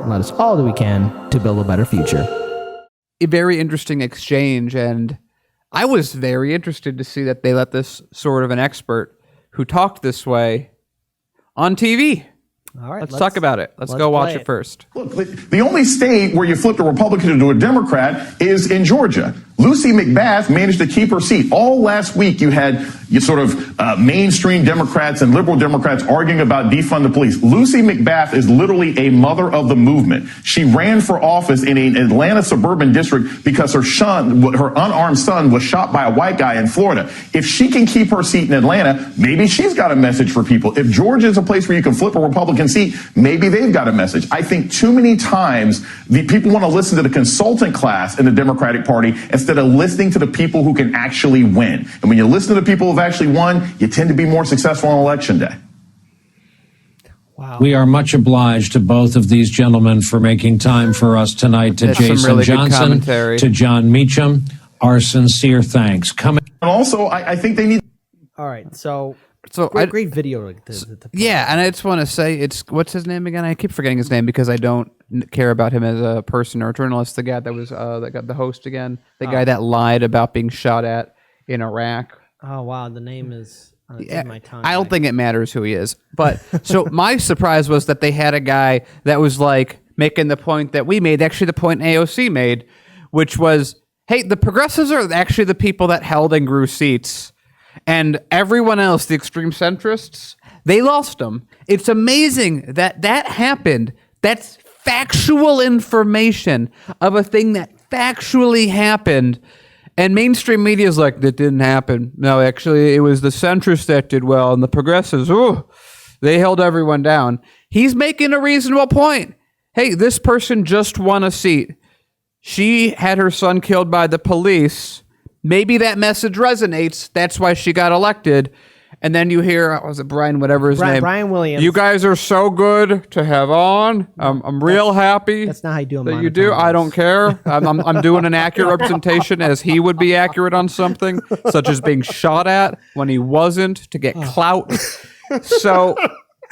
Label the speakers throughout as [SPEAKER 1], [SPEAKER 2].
[SPEAKER 1] and let us all do we can to build a better future.
[SPEAKER 2] A very interesting exchange, and I was very interested to see that they let this sort of an expert who talked this way on TV.
[SPEAKER 3] All right,
[SPEAKER 2] let's talk about it. Let's go watch it first.
[SPEAKER 4] Look, the only state where you flip a Republican into a Democrat is in Georgia. Lucy McBath managed to keep her seat. All last week, you had sort of mainstream Democrats and liberal Democrats arguing about defund the police. Lucy McBath is literally a mother of the movement. She ran for office in an Atlanta suburban district because her unarmed son was shot by a white guy in Florida. If she can keep her seat in Atlanta, maybe she's got a message for people. If Georgia is a place where you can flip a Republican seat, maybe they've got a message. I think too many times the people want to listen to the consultant class in the Democratic Party instead of listening to the people who can actually win. And when you listen to the people who've actually won, you tend to be more successful on Election Day.
[SPEAKER 3] Wow.
[SPEAKER 5] We are much obliged to both of these gentlemen for making time for us tonight. To Jason
[SPEAKER 2] really
[SPEAKER 5] Johnson, to John Meacham, our sincere thanks.
[SPEAKER 4] And also, I think they need...
[SPEAKER 3] All right, so great video.
[SPEAKER 2] Yeah, and I just want to say, what's his name again? I keep forgetting his name because I don't care about him as a person or a journalist. The guy that was that got the host again, the guy that lied about being shot at in Iraq.
[SPEAKER 3] Oh wow, the name is on my tongue.
[SPEAKER 2] I don't think it matters who he is, but so my surprise was that they had a guy that was like making the point that we made, actually the point AOC made, which was, hey, the progressives are actually the people that held and grew seats. And everyone else, the extreme centrists, they lost them. It's amazing that happened. That's factual information of a thing that factually happened. And mainstream media is like, that didn't happen. No, actually, it was the centrists that did well. And the progressives, they held everyone down. He's making a reasonable point. Hey, this person just won a seat. She had her son killed by the police. Maybe that message resonates. That's why she got elected. And then you hear, was it Brian, whatever his name?
[SPEAKER 3] Brian Williams.
[SPEAKER 2] You guys are so good to have on. I'm real happy.
[SPEAKER 3] That's not how you do
[SPEAKER 2] that. You do. I don't care. I'm doing an accurate representation as he would be accurate on something, such as being shot at when he wasn't to get clout. So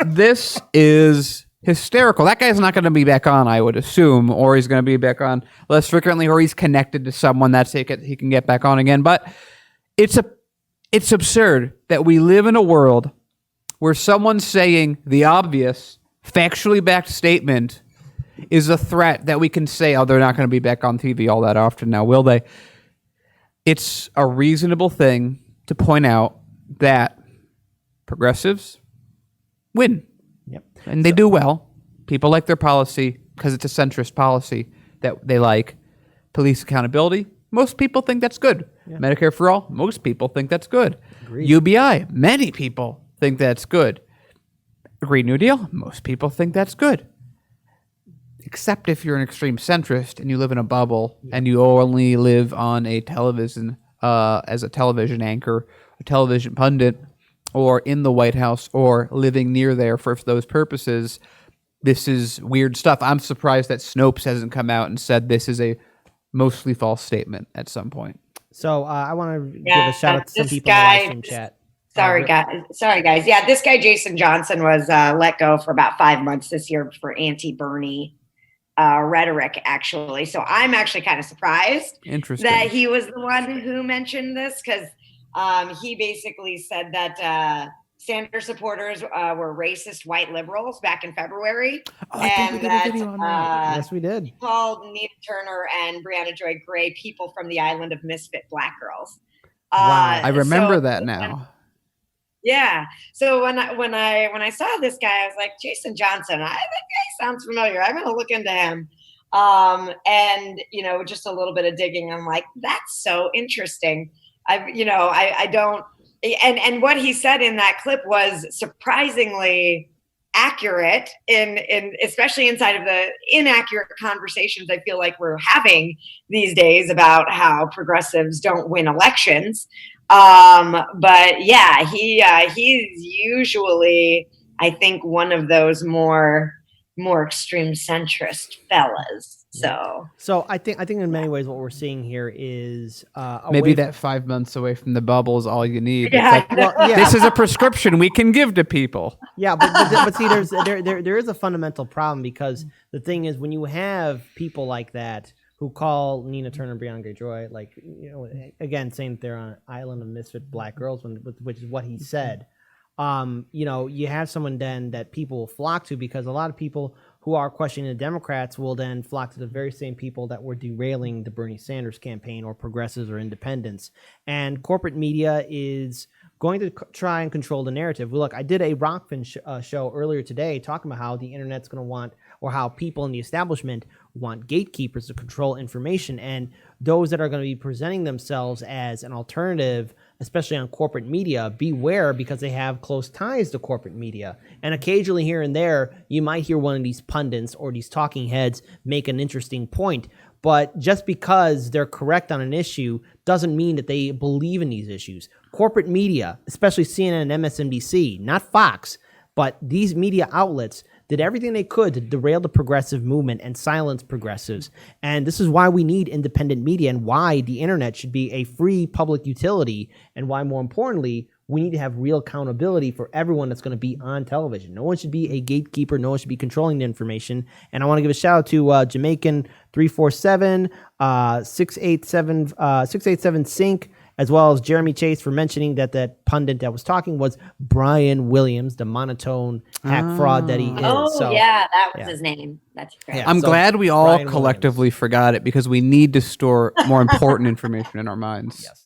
[SPEAKER 2] this is hysterical. That guy's not going to be back on, I would assume, or he's going to be back on less frequently, or he's connected to someone that's he can get back on again. But it's absurd that we live in a world where someone saying the obvious, factually backed statement is a threat that we can say, oh, they're not going to be back on TV all that often now, will they? It's a reasonable thing to point out that progressives win.
[SPEAKER 3] Yep.
[SPEAKER 2] And they do well. People like their policy because it's a centrist policy that they like. Police accountability, most people think that's good. Yeah. Medicare for all, most people think that's good.
[SPEAKER 3] Agreed.
[SPEAKER 2] UBI, many people think that's good. Green New Deal, most people think that's good. Except if you're an extreme centrist and you live in a bubble and you only live on a television, as a television anchor, a television pundit, or in the White House, or living near there for those purposes. This is weird stuff. I'm surprised that Snopes hasn't come out and said this is a mostly false statement at some point.
[SPEAKER 3] So I want to give a shout out to some people in the live stream chat.
[SPEAKER 6] Sorry, guys. Yeah, this guy, Jason Johnson, was let go for about 5 months this year for anti-Bernie rhetoric, actually. So I'm actually kind of surprised that he was the one who mentioned this, because he basically said that Sanders supporters were racist white liberals back in February.
[SPEAKER 3] And that yes, we did.
[SPEAKER 6] He called Nina Turner and Brianna Joy Gray people from the island of misfit black girls.
[SPEAKER 2] Wow, I remember that now.
[SPEAKER 6] Yeah. So when I saw this guy, I was like, Jason Johnson, that guy sounds familiar. I'm going to look into him. And just a little bit of digging. I'm like, that's so interesting. I don't, and what he said in that clip was surprisingly accurate in especially inside of the inaccurate conversations I feel like we're having these days about how progressives don't win elections. But yeah, he's usually, I think, one of those more more extreme centrist fellas.
[SPEAKER 3] So I think in many ways what we're seeing here is
[SPEAKER 2] Maybe that 5 months away from the bubble is all you need.
[SPEAKER 6] Yeah.
[SPEAKER 2] It's like, this is a prescription we can give to people.
[SPEAKER 3] Yeah, but see, there is a fundamental problem, because the thing is, when you have people like that who call Nina Turner, Breonna Greyjoy, like, again, saying that they're on an island of misfit black girls, which is what he said. You have someone then that people will flock to, because a lot of people who are questioning the Democrats will then flock to the very same people that were derailing the Bernie Sanders campaign, or progressives, or independents. And corporate media is going to try and control the narrative. Look, I did a Rockfin show earlier today talking about how the internet's going to want, or how people in the establishment want gatekeepers to control information, and those that are going to be presenting themselves as an alternative, especially on corporate media, beware, because they have close ties to corporate media. And occasionally here and there, you might hear one of these pundits or these talking heads make an interesting point. But just because they're correct on an issue doesn't mean that they believe in these issues. Corporate media, especially CNN and MSNBC, not Fox, but these media outlets did everything they could to derail the progressive movement and silence progressives. And this is why we need independent media, and why the internet should be a free public utility, and why, more importantly, we need to have real accountability for everyone that's going to be on television. No one should be a gatekeeper. No one should be controlling the information. And I want to give a shout out to Jamaican 347, 687 Sync, as well as Jeremy Chase, for mentioning that pundit that was talking was Brian Williams, the monotone hack fraud that he is.
[SPEAKER 6] Oh, yeah, that was his name. That's correct.
[SPEAKER 2] I'm glad we all
[SPEAKER 3] Brian
[SPEAKER 2] collectively forgot it, because we need to store more important information in our minds.
[SPEAKER 3] Yes.